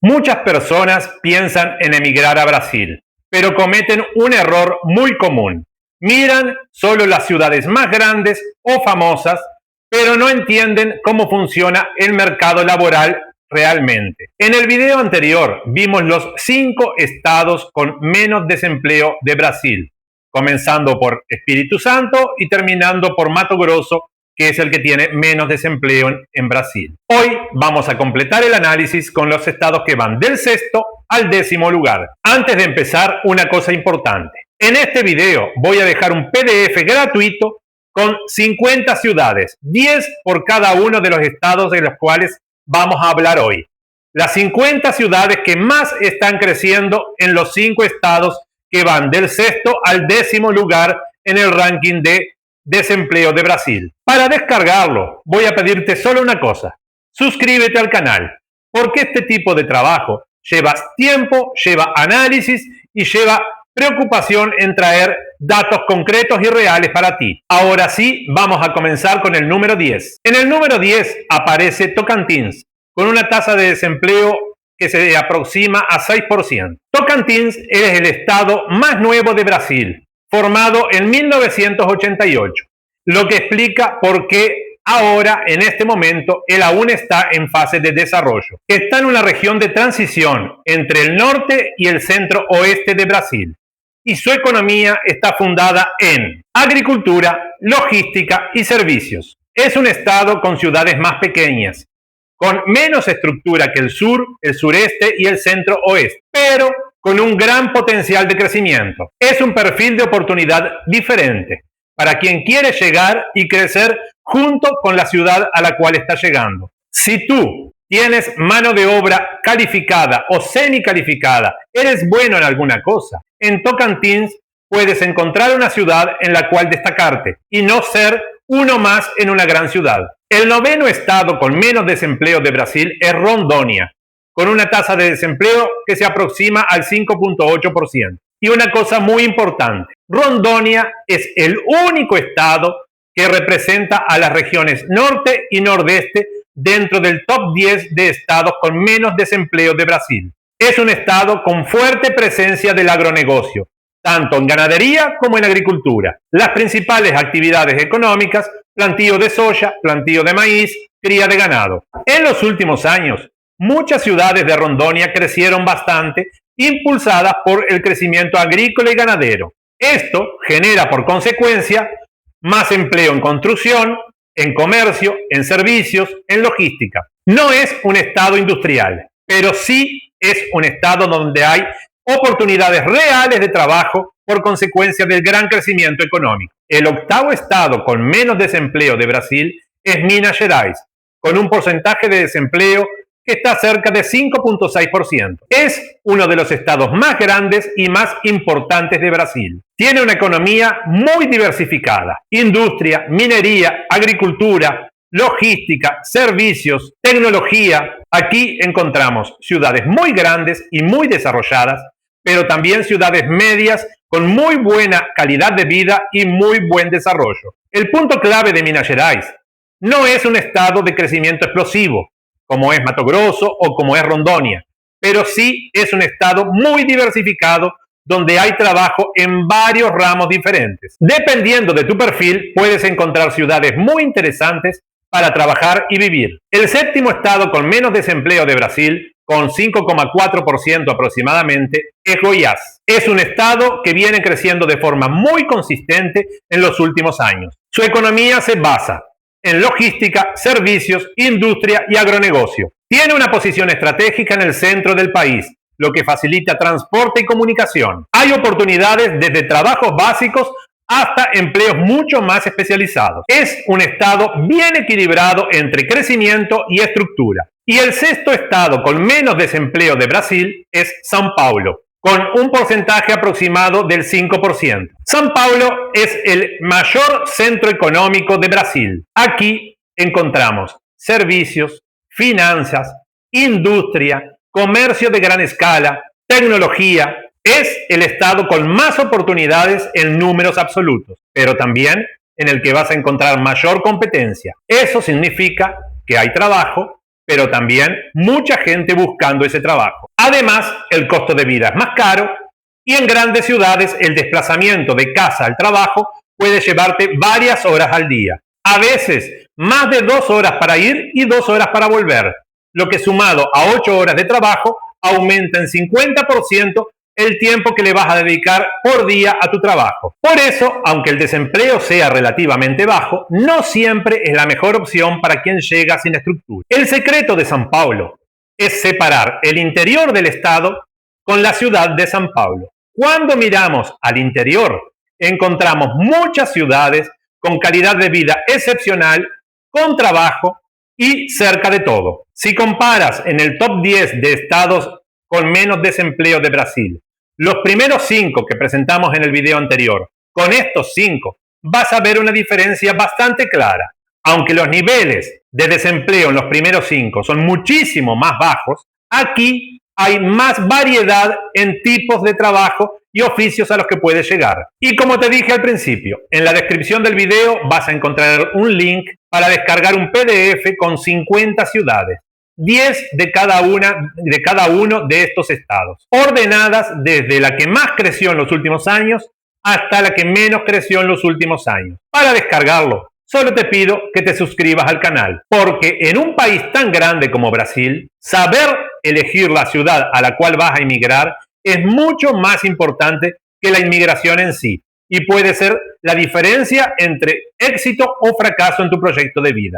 Muchas personas piensan en emigrar a Brasil, pero cometen un error muy común. Miran solo las ciudades más grandes o famosas, pero no entienden cómo funciona el mercado laboral realmente. En el video anterior vimos los 5 estados con menos desempleo de Brasil, comenzando por Espíritu Santo y terminando por Mato Grosso, que es el que tiene menos desempleo en Brasil. Hoy vamos a completar el análisis con los estados que van del 6º al 10º lugar. Antes de empezar, una cosa importante. En este video voy a dejar un PDF gratuito con 50 ciudades, 10 por cada uno de los estados de los cuales vamos a hablar hoy. Las 50 ciudades que más están creciendo en los 5 estados que van del 6º al 10º lugar en el ranking de desempleo de Brasil. Para descargarlo, voy a pedirte solo una cosa. Suscríbete al canal, porque este tipo de trabajo lleva tiempo, lleva análisis y lleva preocupación en traer datos concretos y reales para ti. Ahora sí, vamos a comenzar con el número 10. En el número 10 aparece Tocantins, con una tasa de desempleo que se aproxima a 6%. Tocantins es el estado más nuevo de Brasil, formado en 1988, lo que explica por qué ahora, en este momento, él aún está en fase de desarrollo. Está en una región de transición entre el norte y el centro oeste de Brasil, y su economía está fundada en agricultura, logística y servicios. Es un estado con ciudades más pequeñas, con menos estructura que el sur, el sureste y el centro oeste, pero con un gran potencial de crecimiento. Es un perfil de oportunidad diferente para quien quiere llegar y crecer junto con la ciudad a la cual está llegando. Si tú tienes mano de obra calificada o semicalificada, eres bueno en alguna cosa, en Tocantins puedes encontrar una ciudad en la cual destacarte y no ser uno más en una gran ciudad. El 9º estado con menos desempleo de Brasil es Rondônia, con una tasa de desempleo que se aproxima al 5.8%. Y una cosa muy importante, Rondônia es el único estado que representa a las regiones norte y nordeste dentro del top 10 de estados con menos desempleo de Brasil. Es un estado con fuerte presencia del agronegocio, tanto en ganadería como en agricultura. Las principales actividades económicas: plantío de soya, plantío de maíz, cría de ganado. En los últimos años, muchas ciudades de Rondônia crecieron bastante, impulsadas por el crecimiento agrícola y ganadero. Esto genera por consecuencia más empleo en construcción, en comercio, en servicios, en logística. No es un estado industrial, pero sí es un estado donde hay oportunidades reales de trabajo por consecuencia del gran crecimiento económico. El 8º estado con menos desempleo de Brasil es Minas Gerais, con un porcentaje de desempleo que está cerca de 5.6%. Es uno de los estados más grandes y más importantes de Brasil. Tiene una economía muy diversificada: industria, minería, agricultura, logística, servicios, tecnología. Aquí encontramos ciudades muy grandes y muy desarrolladas, pero también ciudades medias con muy buena calidad de vida y muy buen desarrollo. El punto clave de Minas Gerais no es un estado de crecimiento explosivo, como es Mato Grosso o como es Rondônia, pero sí es un estado muy diversificado donde hay trabajo en varios ramos diferentes. Dependiendo de tu perfil, puedes encontrar ciudades muy interesantes para trabajar y vivir. El 7º estado con menos desempleo de Brasil, con 5.4% aproximadamente, es Goiás. Es un estado que viene creciendo de forma muy consistente en los últimos años. Su economía se basa en logística, servicios, industria y agronegocio. Tiene una posición estratégica en el centro del país, lo que facilita transporte y comunicación. Hay oportunidades desde trabajos básicos hasta empleos mucho más especializados. Es un estado bien equilibrado entre crecimiento y estructura. Y el 6º estado con menos desempleo de Brasil es São Paulo, con un porcentaje aproximado del 5%. São Paulo es el mayor centro económico de Brasil. Aquí encontramos servicios, finanzas, industria, comercio de gran escala, tecnología. Es el estado con más oportunidades en números absolutos, pero también en el que vas a encontrar mayor competencia. Eso significa que hay trabajo, pero también mucha gente buscando ese trabajo. Además, el costo de vida es más caro y en grandes ciudades el desplazamiento de casa al trabajo puede llevarte varias horas al día. A veces, más de 2 horas para ir y 2 horas para volver, lo que sumado a 8 horas de trabajo aumenta en 50% el tiempo que le vas a dedicar por día a tu trabajo. Por eso, aunque el desempleo sea relativamente bajo, no siempre es la mejor opción para quien llega sin estructura. El secreto de São Paulo es separar el interior del estado con la ciudad de São Paulo. Cuando miramos al interior, encontramos muchas ciudades con calidad de vida excepcional, con trabajo y cerca de todo. Si comparas en el top 10 de estados con menos desempleo de Brasil, los primeros 5 que presentamos en el video anterior, con estos 5 vas a ver una diferencia bastante clara. Aunque los niveles de desempleo en los primeros 5 son muchísimo más bajos, aquí hay más variedad en tipos de trabajo y oficios a los que puedes llegar. Y como te dije al principio, en la descripción del video vas a encontrar un link para descargar un PDF con 50 ciudades, 10 de cada uno de estos estados, ordenadas desde la que más creció en los últimos años hasta la que menos creció en los últimos años. Para descargarlo, solo te pido que te suscribas al canal, porque en un país tan grande como Brasil, saber elegir la ciudad a la cual vas a emigrar es mucho más importante que la inmigración en sí y puede ser la diferencia entre éxito o fracaso en tu proyecto de vida.